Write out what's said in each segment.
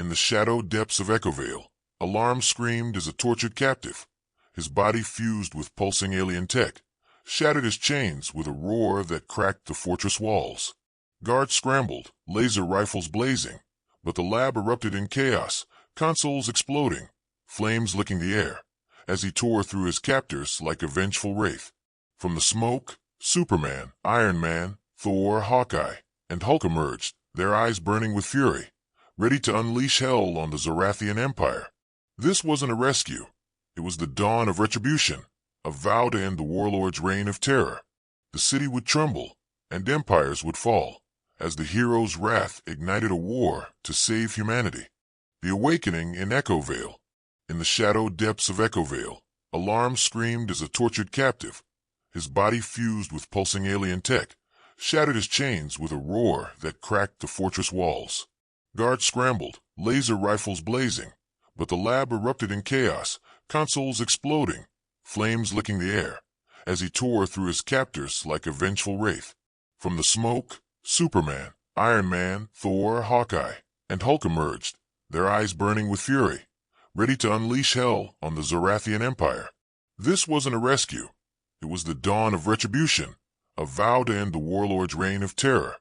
In the shadow depths of Echovale, alarm screamed as a tortured captive. His body fused with pulsing alien tech, shattered his chains with a roar that cracked the fortress walls. Guards scrambled, laser rifles blazing, but the lab erupted in chaos, consoles exploding, flames licking the air, as he tore through his captors like a vengeful wraith. From the smoke, Superman, Iron Man, Thor, Hawkeye, and Hulk emerged, their eyes burning with fury, ready to unleash hell on the Xorathian Empire. This wasn't a rescue. It was the dawn of retribution, a vow to end the Warlord's reign of terror. The city would tremble, and empires would fall, as the hero's wrath ignited a war to save humanity. The awakening in Echovale. In the shadow depths of Echovale, alarm screamed as a tortured captive. His body fused with pulsing alien tech, shattered his chains with a roar that cracked the fortress walls. Guards scrambled, laser rifles blazing, but the lab erupted in chaos, consoles exploding, flames licking the air, as he tore through his captors like a vengeful wraith. From the smoke, Superman, Iron Man, Thor, Hawkeye, and Hulk emerged, their eyes burning with fury, ready to unleash hell on the Xorathian Empire. This wasn't a rescue. It was the dawn of retribution, a vow to end the Warlord's reign of terror.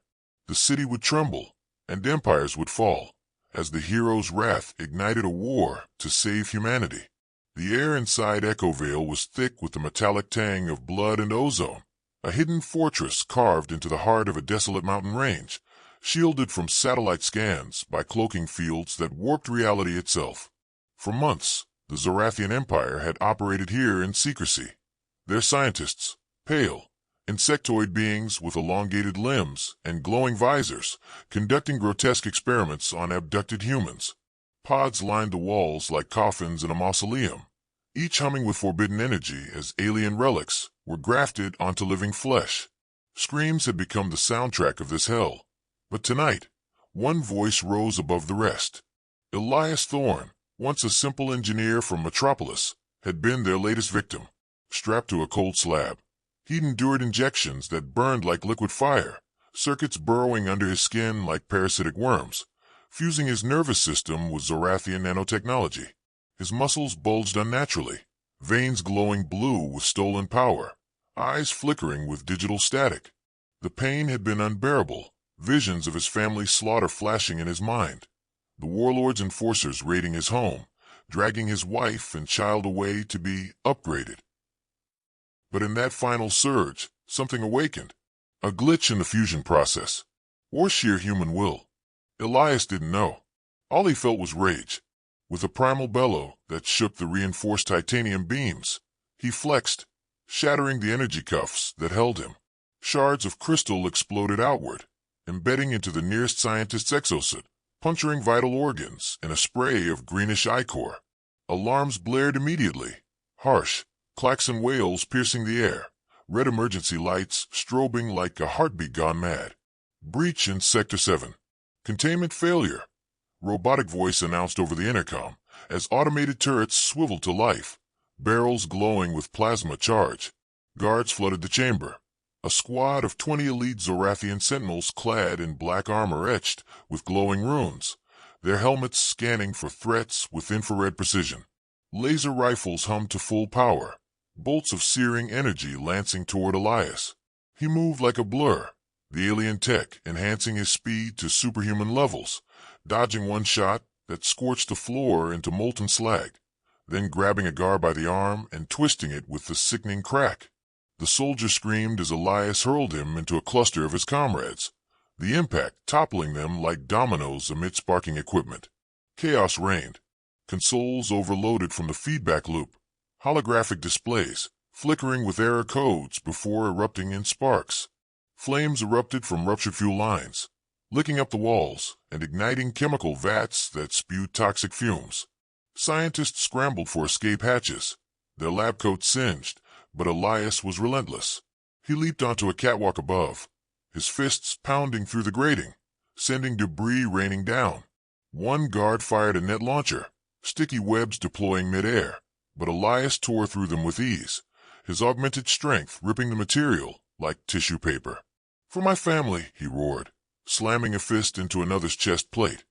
The city would tremble, and empires would fall, as the hero's wrath ignited a war to save humanity. The air inside Echovale was thick with the metallic tang of blood and ozone, a hidden fortress carved into the heart of a desolate mountain range, shielded from satellite scans by cloaking fields that warped reality itself. For months, the Xorathian Empire had operated here in secrecy. Their scientists, pale, insectoid beings with elongated limbs and glowing visors, conducting grotesque experiments on abducted humans. Pods lined the walls like coffins in a mausoleum, each humming with forbidden energy as alien relics were grafted onto living flesh. Screams had become the soundtrack of this hell. But tonight, one voice rose above the rest. Elias Thorne, once a simple engineer from Metropolis, had been their latest victim. Strapped to a cold slab, he'd endured injections that burned like liquid fire, circuits burrowing under his skin like parasitic worms, fusing his nervous system with Xorathian nanotechnology. His muscles bulged unnaturally, veins glowing blue with stolen power, eyes flickering with digital static. The pain had been unbearable, visions of his family's slaughter flashing in his mind. The Warlord's enforcers raiding his home, dragging his wife and child away to be upgraded. But in that final surge, something awakened. A glitch in the fusion process. Or sheer human will. Elias didn't know. All he felt was rage. With a primal bellow that shook the reinforced titanium beams, he flexed, shattering the energy cuffs that held him. Shards of crystal exploded outward, embedding into the nearest scientist's exosuit, puncturing vital organs in a spray of greenish ichor. Alarms blared immediately, harsh, klaxon wails piercing the air, red emergency lights strobing like a heartbeat gone mad. Breach in Sector 7. Containment failure. Robotic voice announced over the intercom as automated turrets swiveled to life, barrels glowing with plasma charge. Guards flooded the chamber. A squad of 20 elite Xorathian sentinels clad in black armor etched with glowing runes, their helmets scanning for threats with infrared precision. Laser rifles hummed to full power, bolts of searing energy lancing toward Elias. He moved like a blur, the alien tech enhancing his speed to superhuman levels, dodging one shot that scorched the floor into molten slag, then grabbing a guard by the arm and twisting it with a sickening crack. The soldier screamed as Elias hurled him into a cluster of his comrades, the impact toppling them like dominoes amid sparking equipment. Chaos reigned. Consoles overloaded from the feedback loop, holographic displays flickering with error codes before erupting in sparks. Flames erupted from ruptured fuel lines, licking up the walls and igniting chemical vats that spewed toxic fumes. Scientists scrambled for escape hatches, their lab coats singed, but Elias was relentless. He leaped onto a catwalk above, his fists pounding through the grating, sending debris raining down. One guard fired a net launcher, sticky webs deploying midair, but Elias tore through them with ease, his augmented strength ripping the material like tissue paper. "For my family," he roared, slamming a fist into another's chest plate.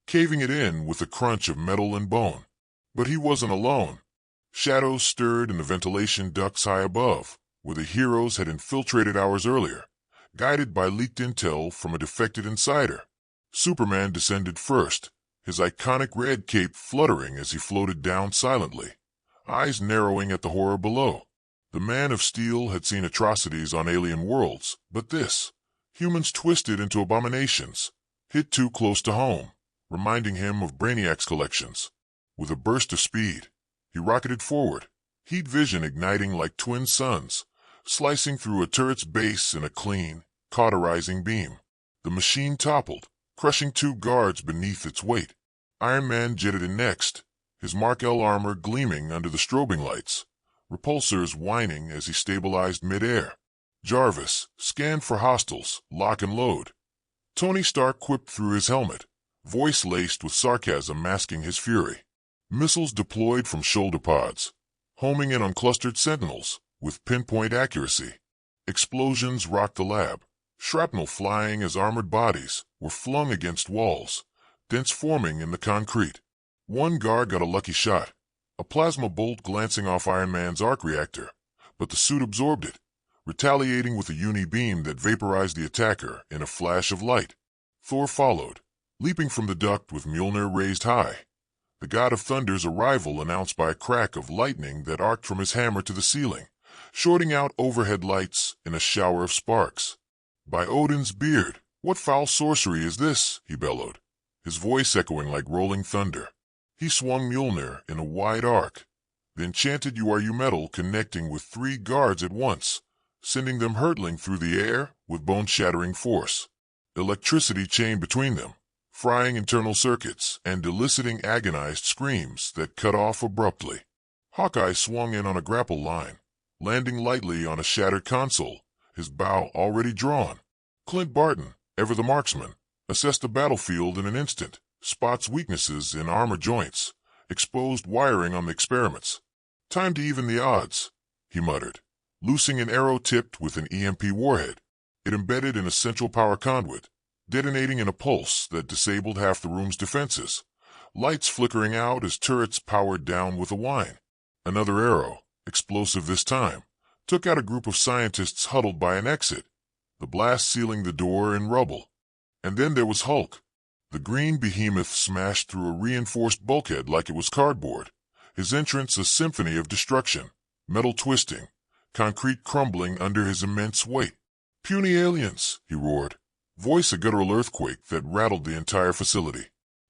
caving it in with a crunch of metal and bone. But he wasn't alone. Shadows stirred in the ventilation ducts high above, where the heroes had infiltrated hours earlier, guided by leaked intel from a defected insider. Superman descended first, his iconic red cape fluttering as he floated down silently, eyes narrowing at the horror below. The Man of Steel had seen atrocities on alien worlds, but this, humans twisted into abominations, hit too close to home, reminding him of Brainiac's collections. With a burst of speed, he rocketed forward, heat vision igniting like twin suns, slicing through a turret's base in a clean, cauterizing beam. The machine toppled, crushing 2 guards beneath its weight. Iron Man jetted in next, his Mark L armor gleaming under the strobing lights, repulsors whining as he stabilized midair. Jarvis scanned for hostiles, lock and load. Tony Stark quipped through his helmet, voice laced with sarcasm masking his fury. Missiles deployed from shoulder pods, homing in on clustered sentinels with pinpoint accuracy. Explosions rocked the lab, shrapnel flying as armored bodies were flung against walls, dents forming in the concrete. One guard got a lucky shot, a plasma bolt glancing off Iron Man's arc reactor, but the suit absorbed it, retaliating with a uni-beam that vaporized the attacker in a flash of light. Thor followed, leaping from the duct with Mjolnir raised high. The God of Thunder's arrival announced by a crack of lightning that arced from his hammer to the ceiling, shorting out overhead lights in a shower of sparks. "By Odin's beard, what foul sorcery is this?" he bellowed, his voice echoing like rolling thunder. He swung Mjolnir in a wide arc, the enchanted URU metal connecting with 3 guards at once, sending them hurtling through the air with bone-shattering force. Electricity chained between them, frying internal circuits and eliciting agonized screams that cut off abruptly. Hawkeye swung in on a grapple line, landing lightly on a shattered console, his bow already drawn. Clint Barton, ever the marksman, assessed the battlefield in an instant, spots weaknesses in armor joints, exposed wiring on the experiments. "Time to even the odds," he muttered, loosing an arrow tipped with an EMP warhead. It embedded in a central power conduit, detonating in a pulse that disabled half the room's defenses, lights flickering out as turrets powered down with a whine. Another arrow, explosive this time, took out a group of scientists huddled by an exit, the blast sealing the door in rubble. And then there was Hulk. The green behemoth smashed through a reinforced bulkhead like it was cardboard, his entrance a symphony of destruction, metal twisting, concrete crumbling under his immense weight. "Puny aliens," he roared, voice a guttural earthquake that rattled the entire facility.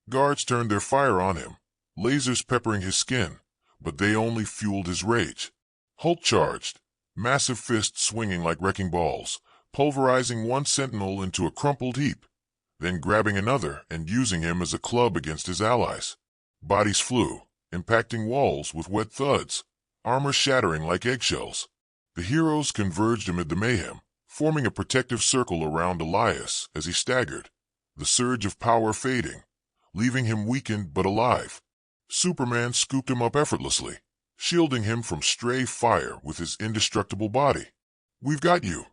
Guards turned their fire on him, lasers peppering his skin, but they only fueled his rage. Hulk charged, massive fists swinging like wrecking balls, pulverizing one sentinel into a crumpled heap, then grabbing another and using him as a club against his allies. Bodies flew, impacting walls with wet thuds, armor shattering like eggshells. The heroes converged amid the mayhem, forming a protective circle around Elias as he staggered, the surge of power fading, leaving him weakened but alive. Superman scooped him up effortlessly, shielding him from stray fire with his indestructible body. "We've got you,"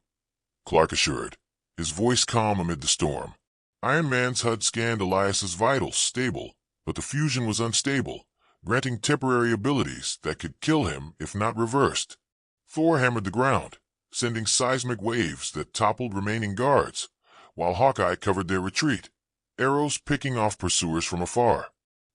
Clark assured, his voice calm amid the storm. Iron Man's HUD scanned Elias's vitals stable, but the fusion was unstable, granting temporary abilities that could kill him if not reversed. Thor hammered the ground, sending seismic waves that toppled remaining guards, while Hawkeye covered their retreat, arrows picking off pursuers from afar.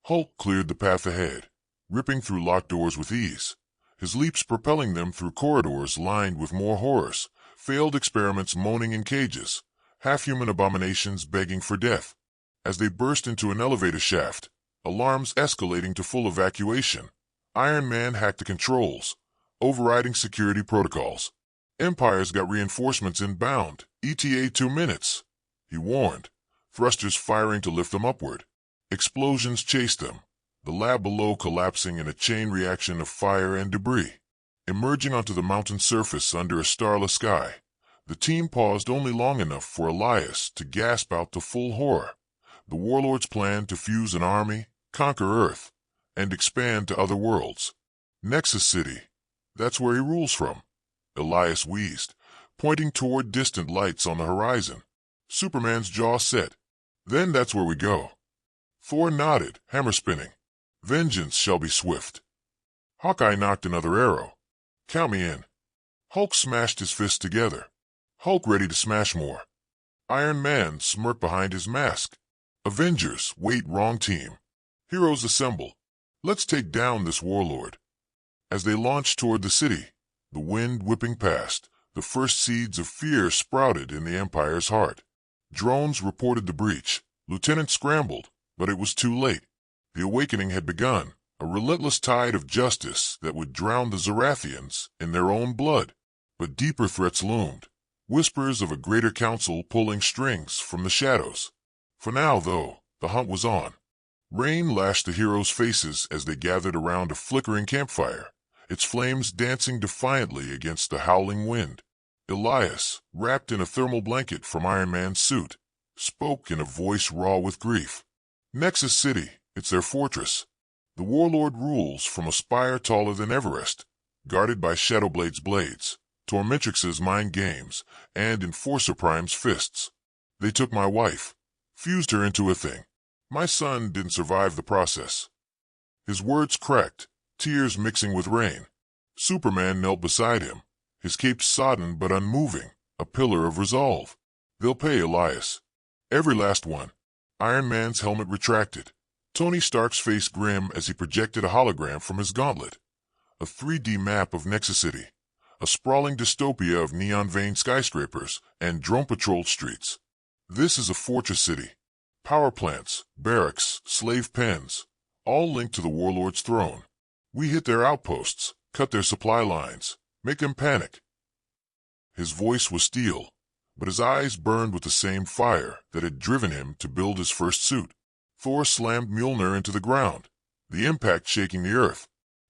Hulk cleared the path ahead, ripping through locked doors with ease, his leaps propelling them through corridors lined with more horrors, failed experiments moaning in cages, half-human abominations begging for death. As they burst into an elevator shaft, alarms escalating to full evacuation, Iron Man hacked the controls, overriding security protocols. "Empire's got reinforcements inbound, ETA 2 minutes, he warned, thrusters firing to lift them upward. Explosions chased them, the lab below collapsing in a chain reaction of fire and debris. Emerging onto the mountain surface under a starless sky, the team paused only long enough for Elias to gasp out the full horror. The Warlord's plan to fuse an army, conquer Earth, and expand to other worlds. Nexus City, that's where he rules from, Elias wheezed, pointing toward distant lights on the horizon. Superman's jaw set. "Then that's where we go." Thor nodded, hammer spinning. Vengeance shall be swift. Hawkeye knocked another arrow. Count me in. Hulk smashed his fists together. Hulk ready to smash more. Iron Man smirked behind his mask. Avengers, wait, wrong team. Heroes assemble. Let's take down this warlord. As they launched toward the city, the wind whipping past, the first seeds of fear sprouted in the Empire's heart. Drones reported the breach. Lieutenants scrambled, but it was too late. The awakening had begun, a relentless tide of justice that would drown the Xorathians in their own blood. But deeper threats loomed, whispers of a greater council pulling strings from the shadows. For now, though, the hunt was on. Rain lashed the heroes' faces as they gathered around a flickering campfire, its flames dancing defiantly against the howling wind. Elias, wrapped in a thermal blanket from Iron Man's suit, spoke in a voice raw with grief. Nexus City, it's their fortress. The Warlord rules from a spire taller than Everest, guarded by Shadowblade's blades, Tormentrix's mind games, and Enforcer Prime's fists. They took my wife, fused her into a thing. My son didn't survive the process. His words cracked, tears mixing with rain. Superman knelt beside him, his cape sodden but unmoving, a pillar of resolve. They'll pay, Elias. Every last one. Iron Man's helmet retracted. Tony Stark's face grim as he projected a hologram from his gauntlet. A 3D map of Nexus City. A sprawling dystopia of neon-veined skyscrapers and drone-patrolled streets. This is a fortress city. Power plants, barracks, slave pens, all linked to the Warlord's throne. We hit their outposts, cut their supply lines, make them panic. His voice was steel, but his eyes burned with the same fire that had driven him to build his first suit. Thor slammed Mjolnir into the ground, the impact shaking the earth.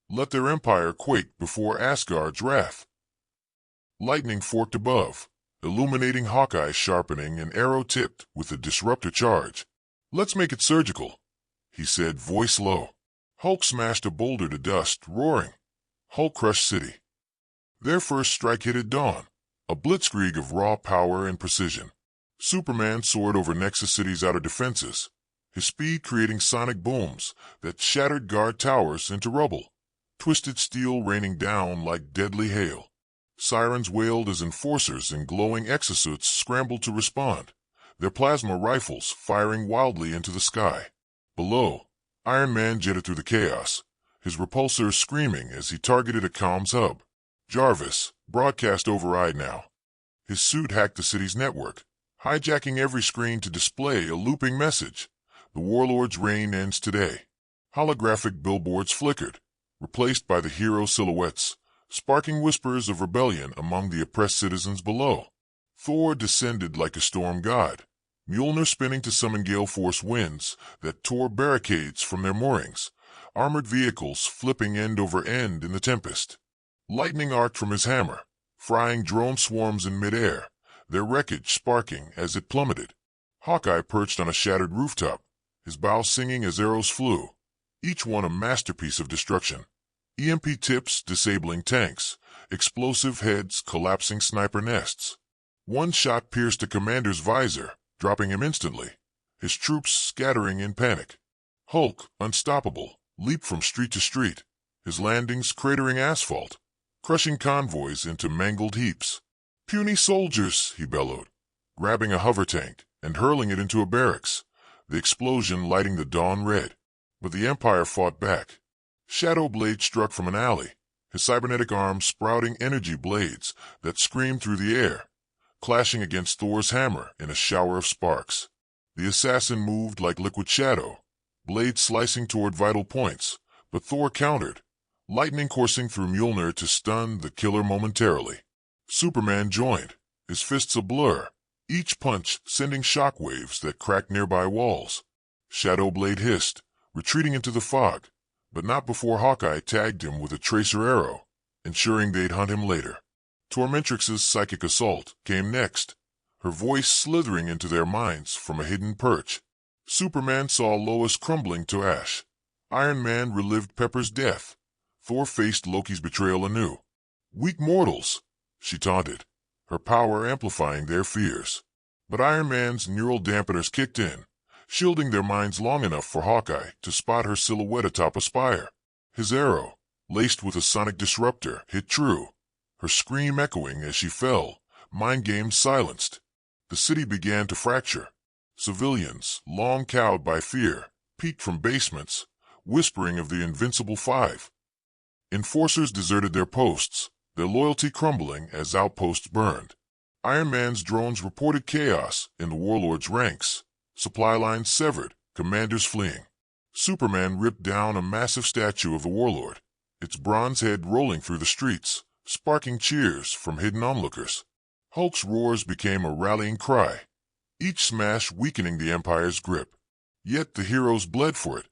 Let their empire quake before Asgard's wrath. Lightning forked above, illuminating Hawkeye sharpening an arrow tipped with a disruptor charge. Let's make it surgical, he said, voice low. Hulk smashed a boulder to dust, roaring. Hulk crushed city. Their first strike hit at dawn, a blitzkrieg of raw power and precision. Superman soared over Nexus City's outer defenses, his speed creating sonic booms that shattered guard towers into rubble, twisted steel raining down like deadly hail. Sirens wailed as enforcers in glowing exosuits scrambled to respond, their plasma rifles firing wildly into the sky. Below, Iron Man jetted through the chaos, his repulsor screaming as he targeted a comms hub. Jarvis, broadcast override now. His suit hacked the city's network, hijacking every screen to display a looping message. The Warlord's reign ends today. Holographic billboards flickered, replaced by the hero silhouettes, sparking whispers of rebellion among the oppressed citizens below. Thor descended like a storm god, Mjolnir spinning to summon gale force winds that tore barricades from their moorings, armored vehicles flipping end over end in the tempest. Lightning arced from his hammer, frying drone swarms in midair, their wreckage sparking as it plummeted. Hawkeye perched on a shattered rooftop, his bow singing as arrows flew, each one a masterpiece of destruction. EMP tips disabling tanks, explosive heads collapsing sniper nests. One shot pierced a commander's visor, dropping him instantly, his troops scattering in panic. Hulk, unstoppable, leaped from street to street, his landings cratering asphalt, crushing convoys into mangled heaps. Puny soldiers, he bellowed, grabbing a hover tank and hurling it into a barracks, the explosion lighting the dawn red. But the Empire fought back. Shadowblade struck from an alley, his cybernetic arms sprouting energy blades that screamed through the air, clashing against Thor's hammer in a shower of sparks. The assassin moved like liquid shadow, blades slicing toward vital points, but Thor countered, lightning coursing through Mjolnir to stun the killer momentarily. Superman joined, his fists a blur, each punch sending shockwaves that cracked nearby walls. Shadowblade hissed, retreating into the fog, but not before Hawkeye tagged him with a tracer arrow, ensuring they'd hunt him later. Tormentrix's psychic assault came next, her voice slithering into their minds from a hidden perch. Superman saw Lois crumbling to ash. Iron Man relived Pepper's death. Thor faced Loki's betrayal anew. Weak mortals, she taunted, her power amplifying their fears. But Iron Man's neural dampeners kicked in, shielding their minds long enough for Hawkeye to spot her silhouette atop a spire. His arrow, laced with a sonic disruptor, hit true, her scream echoing as she fell, mind games silenced. The city began to fracture. Civilians, long cowed by fear, peeked from basements, whispering of the invincible five. Enforcers deserted their posts, their loyalty crumbling as outposts burned. Iron Man's drones reported chaos in the Warlord's ranks, supply lines severed, commanders fleeing. Superman ripped down a massive statue of the Warlord, its bronze head rolling through the streets, sparking cheers from hidden onlookers. Hulk's roars became a rallying cry, each smash weakening the Empire's grip. Yet the heroes bled for it.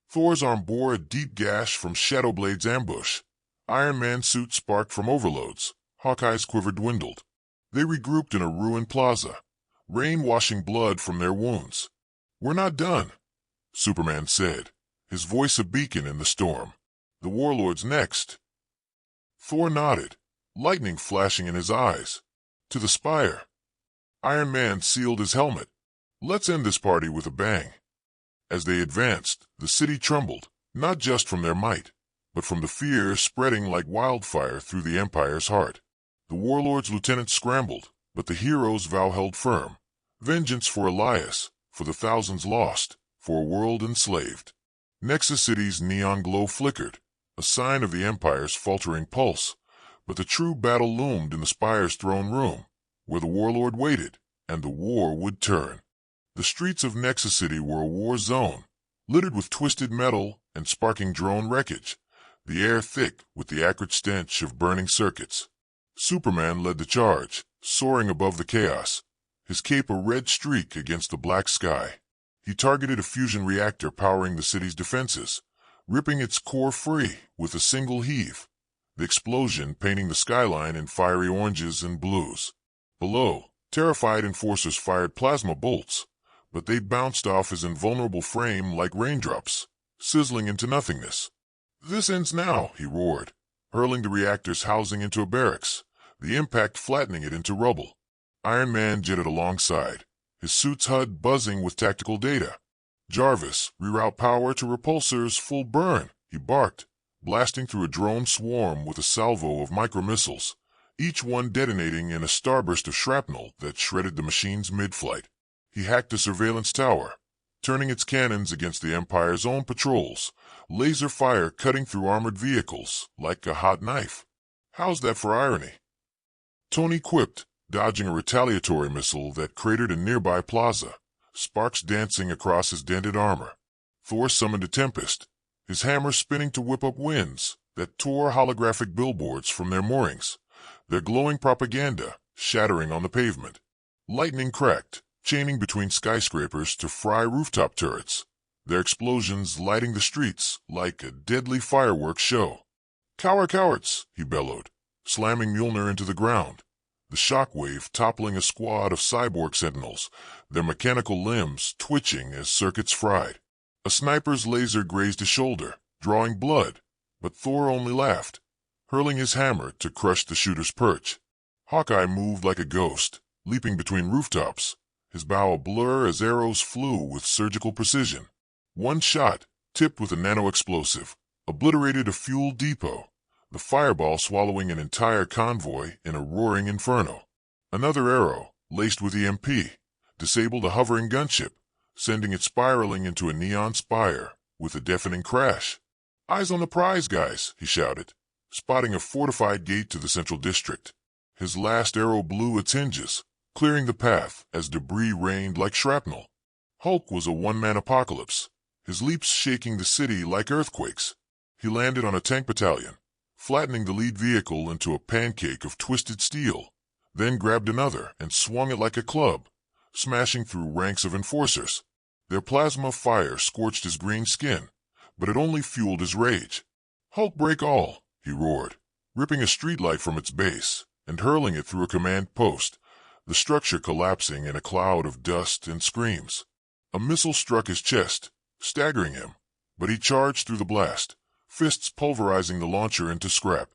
Thor's arm bore a deep gash from Shadowblade's ambush. Iron Man's suit sparked from overloads. Hawkeye's quiver dwindled. They regrouped in a ruined plaza, rain washing blood from their wounds. "We're not done," Superman said, his voice a beacon in the storm. "The Warlord's next." Thor nodded, lightning flashing in his eyes. To the spire. Iron Man sealed his helmet. "Let's end this party with a bang." As they advanced, the city trembled, not just from their might, but from the fear spreading like wildfire through the Empire's heart. The Warlord's lieutenants scrambled, but the hero's vow held firm. Vengeance for Elias, for the thousands lost, for a world enslaved. Nexus City's neon glow flickered, a sign of the Empire's faltering pulse, but the true battle loomed in the Spire's throne room, where the Warlord waited, and the war would turn. The streets of Nexus City were a war zone, littered with twisted metal and sparking drone wreckage, the air thick with the acrid stench of burning circuits. Superman led the charge, soaring above the chaos, his cape a red streak against the black sky. He targeted a fusion reactor powering the city's defenses, ripping its core free with a single heave, the explosion painting the skyline in fiery oranges and blues. Below, terrified enforcers fired plasma bolts, but they bounced off his invulnerable frame like raindrops, sizzling into nothingness. "This ends now," he roared, hurling the reactor's housing into a barracks, the impact flattening it into rubble. Iron Man jetted alongside, his suit's HUD buzzing with tactical data. "Jarvis, reroute power to repulsors full burn," he barked, blasting through a drone swarm with a salvo of micromissiles, each one detonating in a starburst of shrapnel that shredded the machines mid-flight. He hacked a surveillance tower, turning its cannons against the Empire's own patrols, laser fire cutting through armored vehicles like a hot knife. "How's that for irony?" Tony quipped, dodging a retaliatory missile that cratered a nearby plaza, sparks dancing across his dented armor. Thor summoned a tempest, his hammer spinning to whip up winds that tore holographic billboards from their moorings, their glowing propaganda shattering on the pavement. Lightning cracked, chaining between skyscrapers to fry rooftop turrets, their explosions lighting the streets like a deadly fireworks show. "Cower, cowards," he bellowed, slamming Mjolnir into the ground, the shockwave toppling a squad of cyborg sentinels, their mechanical limbs twitching as circuits fried. A sniper's laser grazed his shoulder, drawing blood, but Thor only laughed, hurling his hammer to crush the shooter's perch. Hawkeye moved like a ghost, leaping between rooftops, his bow a blur as arrows flew with surgical precision. One shot, tipped with a nano-explosive, obliterated a fuel depot, the fireball swallowing an entire convoy in a roaring inferno. Another arrow, laced with EMP, disabled a hovering gunship, sending it spiraling into a neon spire with a deafening crash. "Eyes on the prize, guys," he shouted, spotting a fortified gate to the central district. His last arrow blew its hinges, clearing the path as debris rained like shrapnel. Hulk was a one-man apocalypse, his leaps shaking the city like earthquakes. He landed on a tank battalion, flattening the lead vehicle into a pancake of twisted steel, then grabbed another and swung it like a club, smashing through ranks of enforcers. Their plasma fire scorched his green skin, but it only fueled his rage. "Hulk break all," he roared, ripping a streetlight from its base and hurling it through a command post, the structure collapsing in a cloud of dust and screams. A missile struck his chest, staggering him, but he charged through the blast, fists pulverizing the launcher into scrap.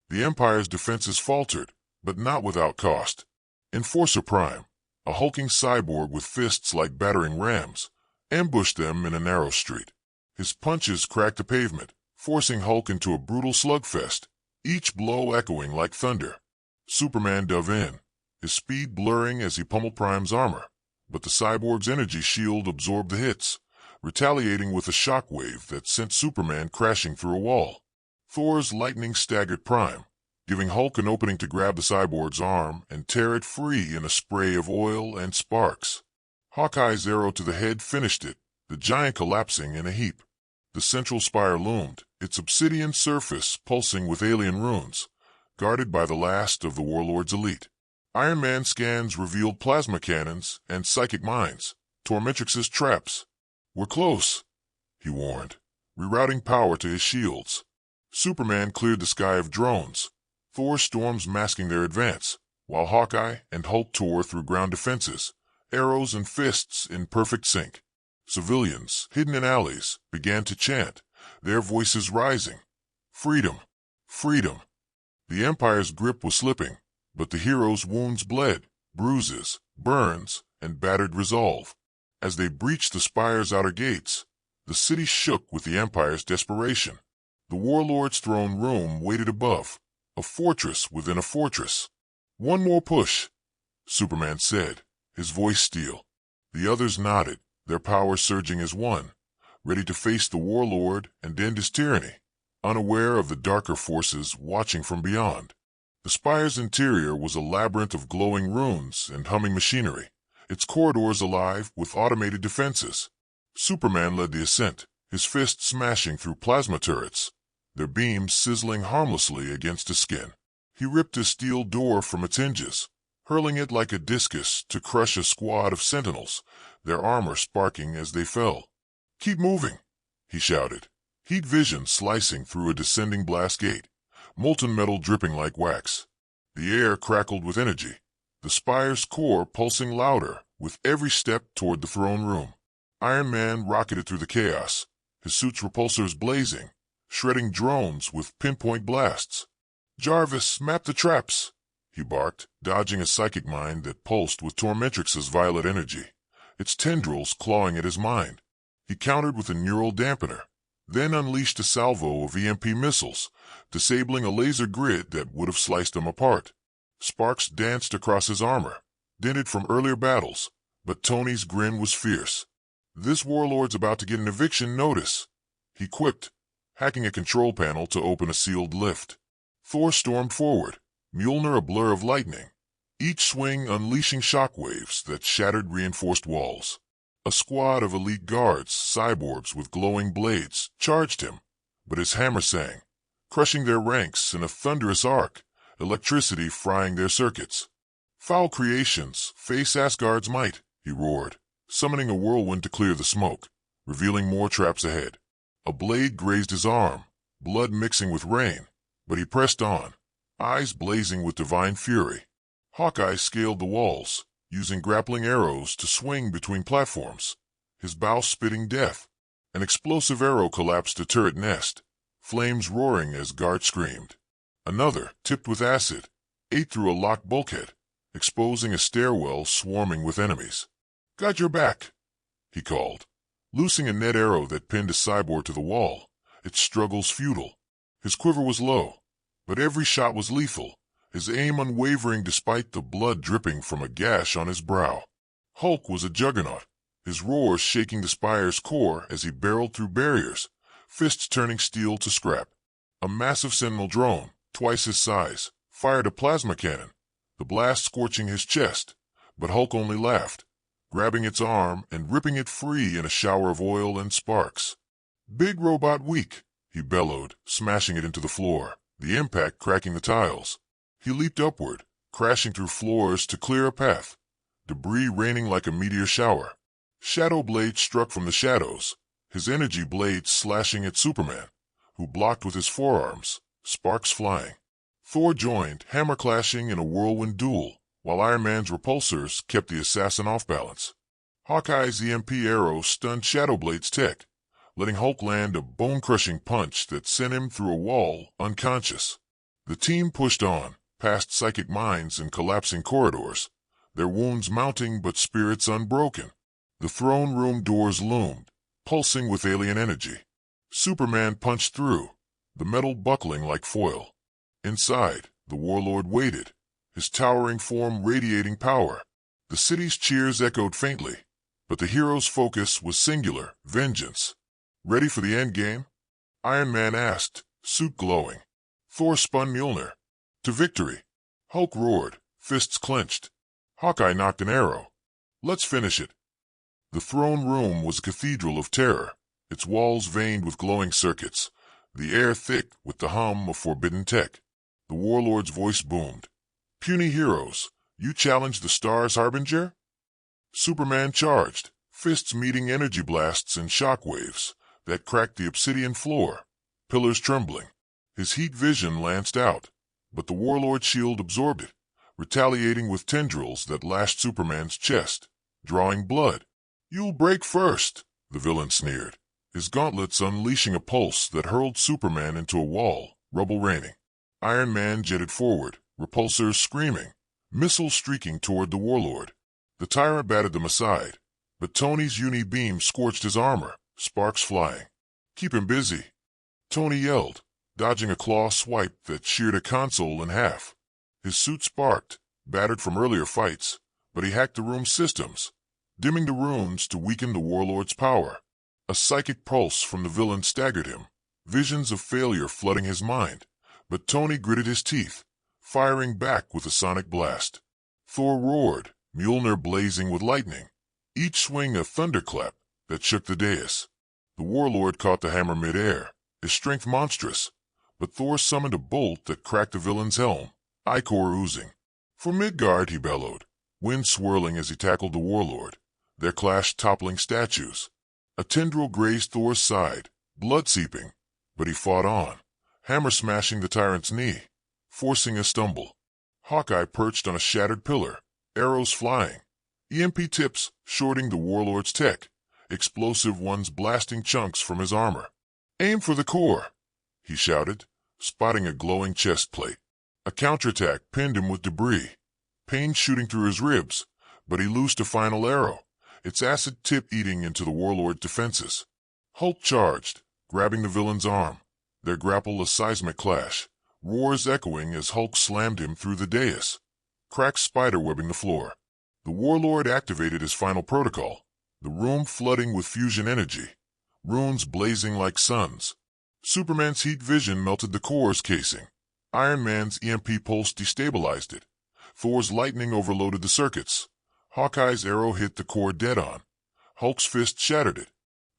The Empire's defenses faltered, but not without cost. Enforcer Prime, a hulking cyborg with fists like battering rams, ambushed them in a narrow street. His punches cracked the pavement, forcing Hulk into a brutal slugfest, each blow echoing like thunder. Superman dove in, his speed blurring as he pummeled Prime's armor, but the cyborg's energy shield absorbed the hits, retaliating with a shockwave that sent Superman crashing through a wall. Thor's lightning staggered Prime, giving Hulk an opening to grab the cyborg's arm and tear it free in a spray of oil and sparks. Hawkeye's arrow to the head finished it, the giant collapsing in a heap. The central spire loomed, its obsidian surface pulsing with alien runes, guarded by the last of the Warlord's elite. Iron Man scans revealed plasma cannons and psychic mines, Tormentrix's traps. "We're close," he warned, rerouting power to his shields. Superman cleared the sky of drones, Thor storms masking their advance, while Hawkeye and Hulk tore through ground defenses, arrows and fists in perfect sync. Civilians, hidden in alleys, began to chant, their voices rising. Freedom! Freedom! The Empire's grip was slipping, but the heroes' wounds bled, bruises, burns, and battered resolve. As they breached the spire's outer gates, the city shook with the Empire's desperation. The Warlord's throne room waited above, a fortress within a fortress. "One more push," Superman said, his voice steel. The others nodded, their power surging as one, ready to face the Warlord and end his tyranny, unaware of the darker forces watching from beyond. The spire's interior was a labyrinth of glowing runes and humming machinery, its corridors alive with automated defenses. Superman led the ascent, his fist smashing through plasma turrets, their beams sizzling harmlessly against his skin. He ripped a steel door from its hinges, hurling it like a discus to crush a squad of sentinels, their armor sparking as they fell. "Keep moving," he shouted, heat vision slicing through a descending blast gate, molten metal dripping like wax. The air crackled with energy, the spire's core pulsing louder with every step toward the throne room. Iron Man rocketed through the chaos, his suit's repulsors blazing, shredding drones with pinpoint blasts. "Jarvis, map the traps," he barked, dodging a psychic mine that pulsed with Tormentrix's violet energy, its tendrils clawing at his mind. He countered with a neural dampener, then unleashed a salvo of EMP missiles, disabling a laser grid that would have sliced them apart. Sparks danced across his armor, dented from earlier battles, but Tony's grin was fierce. "This Warlord's about to get an eviction notice," he quipped, hacking a control panel to open a sealed lift. Thor stormed forward, Mjolnir a blur of lightning, each swing unleashing shockwaves that shattered reinforced walls. A squad of elite guards, cyborgs with glowing blades, charged him, but his hammer sang, crushing their ranks in a thunderous arc, electricity frying their circuits. "Foul creations, face Asgard's might," he roared, summoning a whirlwind to clear the smoke, revealing more traps ahead. A blade grazed his arm, blood mixing with rain, but he pressed on, eyes blazing with divine fury. Hawkeye scaled the walls, using grappling arrows to swing between platforms, his bow spitting death. An explosive arrow collapsed a turret nest, flames roaring as guards screamed. Another, tipped with acid, ate through a locked bulkhead, exposing a stairwell swarming with enemies. "Got your back," he called, loosing a net arrow that pinned a cyborg to the wall, its struggles futile. His quiver was low, but every shot was lethal, his aim unwavering despite the blood dripping from a gash on his brow. Hulk was a juggernaut, his roars shaking the spire's core as he barreled through barriers, fists turning steel to scrap. A massive sentinel drone, twice his size, fired a plasma cannon, the blast scorching his chest, but Hulk only laughed, grabbing its arm and ripping it free in a shower of oil and sparks. "Big robot weak," he bellowed, smashing it into the floor, the impact cracking the tiles. He leaped upward, crashing through floors to clear a path, debris raining like a meteor shower. Shadow blades struck from the shadows, his energy blades slashing at Superman, who blocked with his forearms, sparks flying. Thor joined, hammer clashing in a whirlwind duel, while Iron Man's repulsors kept the assassin off balance. Hawkeye's EMP arrow stunned Shadowblade's tech, letting Hulk land a bone-crushing punch that sent him through a wall unconscious. The team pushed on, past psychic mines and collapsing corridors, their wounds mounting but spirits unbroken. The throne room doors loomed, pulsing with alien energy. Superman punched through, the metal buckling like foil. Inside, the Warlord waited, his towering form radiating power. The city's cheers echoed faintly, but the hero's focus was singular, vengeance. Ready for the endgame? Iron Man asked, suit glowing. Thor spun Mjolnir. To victory. Hulk roared, fists clenched. Hawkeye knocked an arrow. Let's finish it. The throne room was a cathedral of terror, its walls veined with glowing circuits, the air thick with the hum of forbidden tech. The Warlord's voice boomed. Puny heroes, you challenge the Star's Harbinger? Superman charged, fists meeting energy blasts and shock waves that cracked the obsidian floor, pillars trembling. His heat vision lanced out, but the Warlord's shield absorbed it, retaliating with tendrils that lashed Superman's chest, drawing blood. You'll break first, the villain sneered, his gauntlets unleashing a pulse that hurled Superman into a wall, rubble raining. Iron Man jetted forward, repulsors screaming, missiles streaking toward the Warlord. The tyrant batted them aside, but Tony's uni-beam scorched his armor, sparks flying. Keep him busy, Tony yelled, dodging a claw swipe that sheared a console in half. His suit sparked, battered from earlier fights, but he hacked the room's systems, dimming the runes to weaken the Warlord's power. A psychic pulse from the villain staggered him, visions of failure flooding his mind, but Tony gritted his teeth, firing back with a sonic blast. Thor roared, Mjolnir blazing with lightning, each swing a thunderclap that shook the dais. The Warlord caught the hammer mid-air, his strength monstrous, but Thor summoned a bolt that cracked the villain's helm, ichor oozing. For Midgard, he bellowed, wind swirling as he tackled the Warlord, their clash toppling statues. A tendril grazed Thor's side, blood seeping, but he fought on, hammer smashing the tyrant's knee, forcing a stumble. Hawkeye perched on a shattered pillar, arrows flying, EMP tips shorting the Warlord's tech, explosive ones blasting chunks from his armor. Aim for the core, he shouted, spotting a glowing chest plate. A counterattack pinned him with debris, pain shooting through his ribs, but he loosed a final arrow, its acid tip eating into the Warlord's defenses. Hulk charged, grabbing the villain's arm, their grapple a seismic clash, roars echoing as Hulk slammed him through the dais, cracks spiderwebbing the floor. The Warlord activated his final protocol, the room flooding with fusion energy, runes blazing like suns. Superman's heat vision melted the core's casing. Iron Man's EMP pulse destabilized it. Thor's lightning overloaded the circuits. Hawkeye's arrow hit the core dead-on. Hulk's fist shattered it.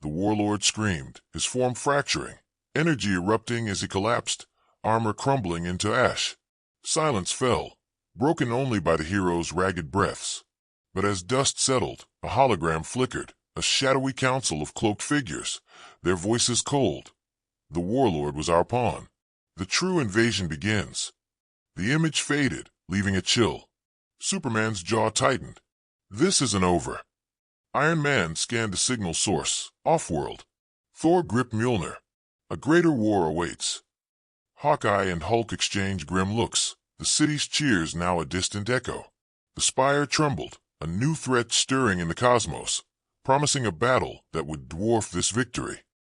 The Warlord screamed, his form fracturing, energy erupting as he collapsed, armor crumbling into ash. Silence fell, broken only by the hero's ragged breaths. But as dust settled, a hologram flickered, a shadowy council of cloaked figures, their voices cold. The Warlord was our pawn. The true invasion begins. The image faded, leaving a chill. Superman's jaw tightened. This isn't over. Iron Man scanned the signal source, off-world. Thor gripped Mjolnir. A greater war awaits. Hawkeye and Hulk exchanged grim looks, the city's cheers now a distant echo. The spire trembled, a new threat stirring in the cosmos, promising a battle that would dwarf this victory.